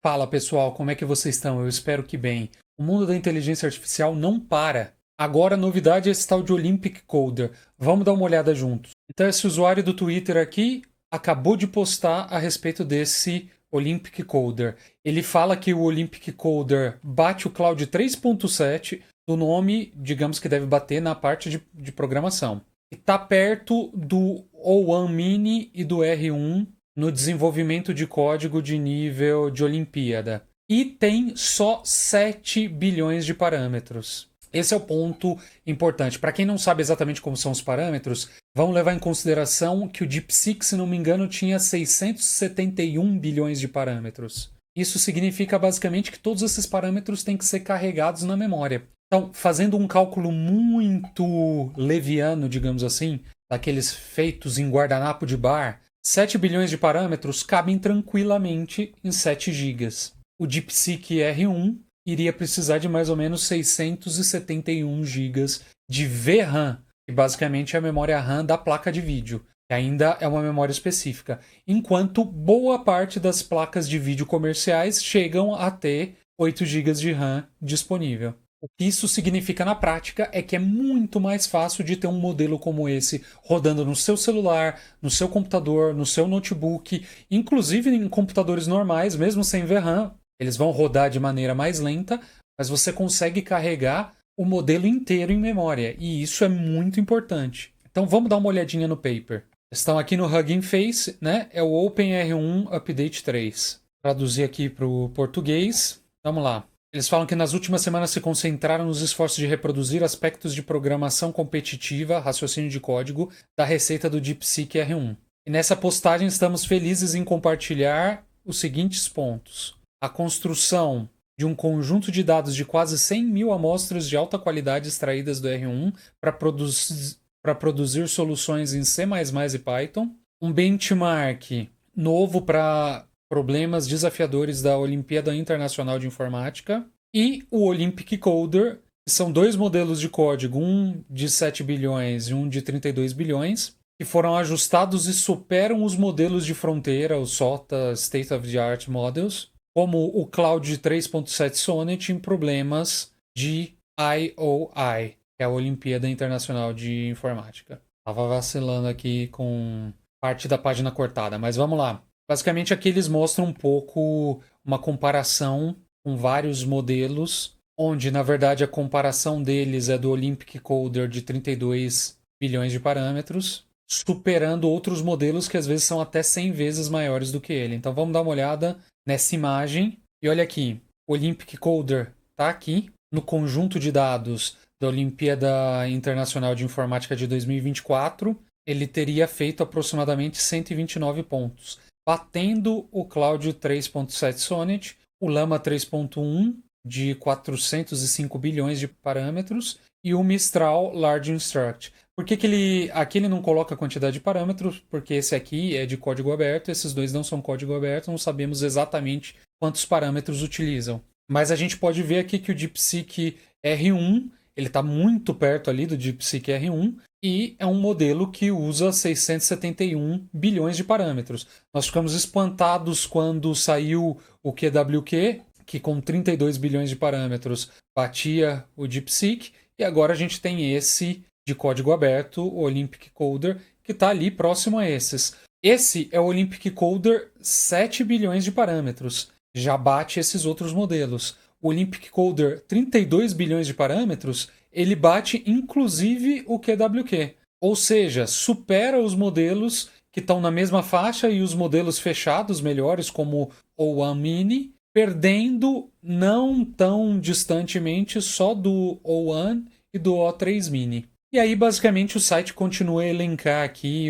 Fala pessoal, como é que vocês estão? Eu espero que bem. O mundo da inteligência artificial não para. Agora a novidade é esse tal de Olympic Coder. Vamos dar uma olhada juntos. Então esse usuário do Twitter aqui acabou de postar a respeito desse Olympic Coder. Ele fala que o Olympic Coder bate o Cloud 3.7 do nome, digamos que deve bater na parte de programação. E está perto do O1 Mini e do R1 no desenvolvimento de código de nível de Olimpíada. E tem só 7 bilhões de parâmetros. Esse é o ponto importante. Para quem não sabe exatamente como são os parâmetros, vamos levar em consideração que o DeepSeek, se não me engano, tinha 671 bilhões de parâmetros. Isso significa basicamente que todos esses parâmetros têm que ser carregados na memória. Então, fazendo um cálculo muito leviano, digamos assim, daqueles feitos em guardanapo de bar, 7 bilhões de parâmetros cabem tranquilamente em 7 gigas. O DeepSeek R1 iria precisar de mais ou menos 671 gigas de VRAM, que basicamente é a memória RAM da placa de vídeo, que ainda é uma memória específica, enquanto boa parte das placas de vídeo comerciais chegam a ter 8 gigas de RAM disponível. O que isso significa na prática é que é muito mais fácil de ter um modelo como esse rodando no seu celular, no seu computador, no seu notebook, inclusive em computadores normais, mesmo sem VRAM. Eles vão rodar de maneira mais lenta, mas você consegue carregar o modelo inteiro em memória, e isso é muito importante. Então vamos dar uma olhadinha no paper. Estão aqui no Hugging Face, né? É o OpenR1 Update 3. Traduzir aqui para o português. Vamos lá. Eles falam que nas últimas semanas se concentraram nos esforços de reproduzir aspectos de programação competitiva, raciocínio de código, da receita do DeepSeek R1. E nessa postagem estamos felizes em compartilhar os seguintes pontos. A construção de um conjunto de dados de quase 100 mil amostras de alta qualidade extraídas do R1 para produzir soluções em C++ e Python. Um benchmark novo para problemas desafiadores da Olimpíada Internacional de Informática, e o Olympic Coder, que são dois modelos de código, um de 7 bilhões e um de 32 bilhões, que foram ajustados e superam os modelos de fronteira, os SOTA State of the Art Models, como o Cloud 3.7 Sonnet em problemas de IOI, que é a Olimpíada Internacional de Informática. Estava vacilando aqui com parte da página cortada, mas vamos lá. Basicamente aqui eles mostram um pouco uma comparação com vários modelos, onde na verdade a comparação deles é do Olympic Coder de 32 bilhões de parâmetros, superando outros modelos que às vezes são até 100 vezes maiores do que ele. Então vamos dar uma olhada nessa imagem. E olha aqui, o Olympic Coder está aqui no conjunto de dados da Olimpíada Internacional de Informática de 2024. Ele teria feito aproximadamente 129 pontos, batendo o Cloud 3.7 Sonnet, o Llama 3.1 de 405 bilhões de parâmetros e o Mistral Large Instruct. Por que aqui ele não coloca a quantidade de parâmetros? Porque esse aqui é de código aberto, esses dois não são código aberto, não sabemos exatamente quantos parâmetros utilizam. Mas a gente pode ver aqui que o DeepSeek R1 ele está muito perto ali do DeepSeek R1 e é um modelo que usa 671 bilhões de parâmetros. Nós ficamos espantados quando saiu o QWQ, que com 32 bilhões de parâmetros batia o DeepSeek, e agora a gente tem esse de código aberto, o Olympic Coder, que está ali próximo a esses. Esse é o Olympic Coder 7 bilhões de parâmetros, já bate esses outros modelos. O Olympic Coder 32 bilhões de parâmetros, ele bate inclusive o QWQ. Ou seja, supera os modelos que estão na mesma faixa e os modelos fechados melhores, como o O1 Mini, perdendo não tão distantemente só do O1 e do O3 Mini. E aí, basicamente, o site continua a elencar aqui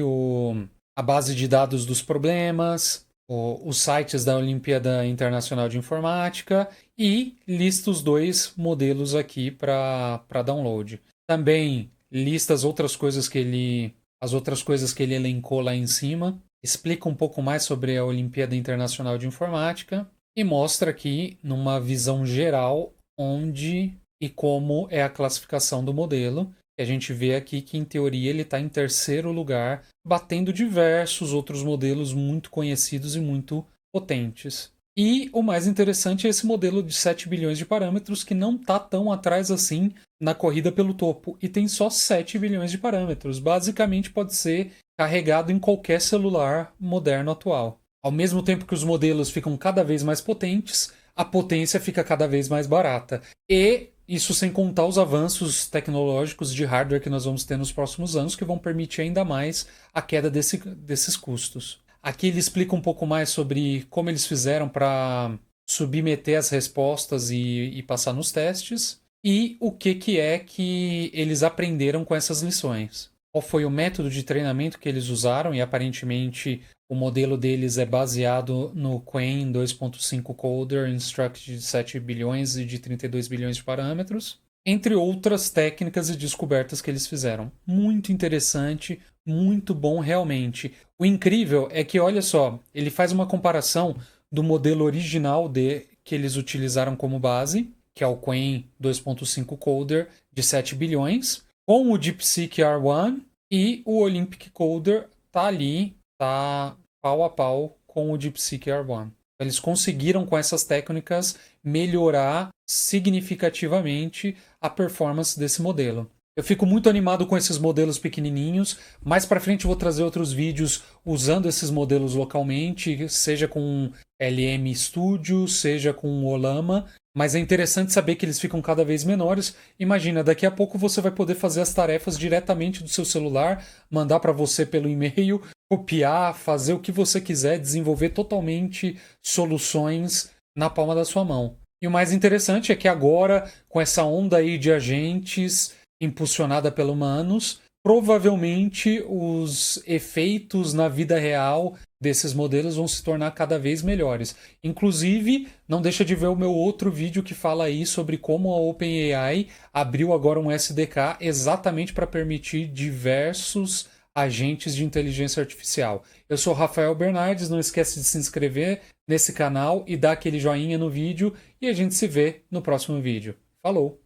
a base de dados dos problemas, os sites da Olimpíada Internacional de Informática e lista os dois modelos aqui para download. Também lista as outras coisas que ele elencou lá em cima, explica um pouco mais sobre a Olimpíada Internacional de Informática e mostra aqui numa visão geral onde e como é a classificação do modelo. A gente vê aqui que, em teoria, ele está em terceiro lugar, batendo diversos outros modelos muito conhecidos e muito potentes. E o mais interessante é esse modelo de 7 bilhões de parâmetros que não está tão atrás assim na corrida pelo topo e tem só 7 bilhões de parâmetros. Basicamente pode ser carregado em qualquer celular moderno atual. Ao mesmo tempo que os modelos ficam cada vez mais potentes, a potência fica cada vez mais barata. E isso sem contar os avanços tecnológicos de hardware que nós vamos ter nos próximos anos, que vão permitir ainda mais a queda desses custos. Aqui ele explica um pouco mais sobre como eles fizeram para submeter as respostas e passar nos testes, e o que é que eles aprenderam com essas lições. Qual foi o método de treinamento que eles usaram, e aparentemente o modelo deles é baseado no Qwen 2.5 Coder Instruct de 7 bilhões e de 32 bilhões de parâmetros, entre outras técnicas e descobertas que eles fizeram. Muito interessante, muito bom realmente. O incrível é que, olha só, ele faz uma comparação do modelo original que eles utilizaram como base, que é o Qwen 2.5 Coder de 7 bilhões, com o DeepSeek R1, e o Olympic Coder tá ali, tá pau a pau com o DeepSeek R1. Eles conseguiram, com essas técnicas, melhorar significativamente a performance desse modelo. Eu fico muito animado com esses modelos pequenininhos. Mais para frente eu vou trazer outros vídeos usando esses modelos localmente, seja com LM Studio, seja com o Ollama. Mas é interessante saber que eles ficam cada vez menores. Imagina, daqui a pouco você vai poder fazer as tarefas diretamente do seu celular, mandar para você pelo e-mail, copiar, fazer o que você quiser, desenvolver totalmente soluções na palma da sua mão. E o mais interessante é que agora, com essa onda aí de agentes impulsionada pelo humanos, provavelmente os efeitos na vida real desses modelos vão se tornar cada vez melhores. Inclusive, não deixa de ver o meu outro vídeo que fala aí sobre como a OpenAI abriu agora um SDK exatamente para permitir diversos agentes de inteligência artificial. Eu sou Rafael Bernardes, não esquece de se inscrever nesse canal e dar aquele joinha no vídeo, e a gente se vê no próximo vídeo. Falou!